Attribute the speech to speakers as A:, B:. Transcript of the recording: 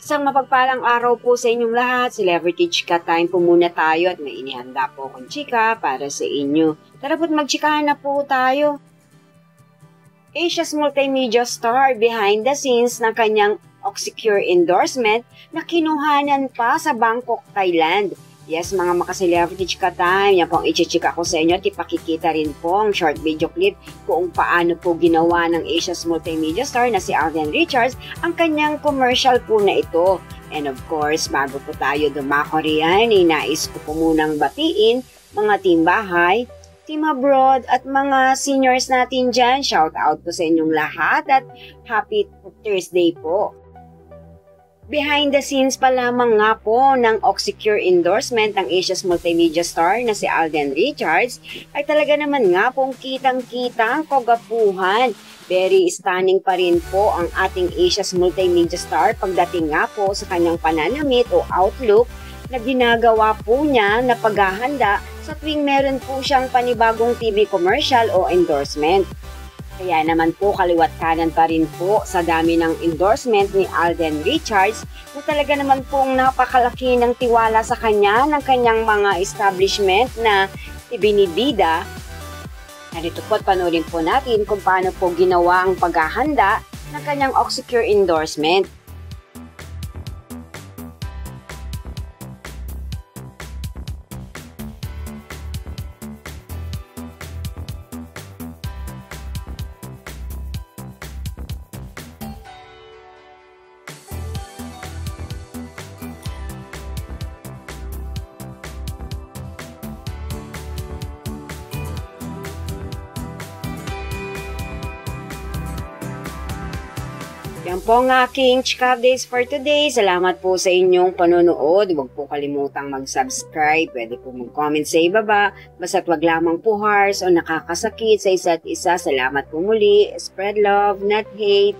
A: Isang mapagpalang araw po sa inyong lahat. Celebrity Chika Time po muna tayo at may inihanda po akong chika para sa inyo. Tara po't magchikahan na po tayo. Asia's multimedia star behind the scenes ng kanyang Oxycure endorsement na kinuhanan pa sa Bangkok, Thailand. Yes, mga maka-celebrity chika time, yan po ang ichichika ko sa inyo at ipakikita rin po ang short video clip kung paano po ginawa ng Asia's multimedia star na si Alden Richards ang kanyang commercial po na ito. And of course, bago po tayo dumako riyan, nais ko po munang batiin mga team bahay, team abroad at mga seniors natin dyan. Shout out po sa inyong lahat at happy Thursday po. Behind the scenes pa lamang nga po ng Oxycure endorsement ng Asia's multimedia star na si Alden Richards ay talaga naman nga pong kitang-kita ang kagapuhan. Very stunning pa rin po ang ating Asia's multimedia star pagdating nga po sa kanyang pananamit o outlook na ginagawa po niya na paghahanda sa tuwing meron po siyang panibagong TV commercial o endorsement. Kaya naman po kaliwat kanan pa rin po sa dami ng endorsement ni Alden Richards na talaga naman pong napakalaki ng tiwala sa kanya ng kanyang mga establishment na ibinibida. Narito po at panoorin po natin kung paano po ginawa ang paghahanda ng kanyang Oxycure endorsement. Yan po ang aking chika updates for today. Salamat po sa inyong panonood. Huwag po kalimutang mag-subscribe. Pwede po mag-comment sa ibaba. Basta't wag lamang po harsh o nakakasakit sa isa't isa. Salamat po muli. Spread love, not hate.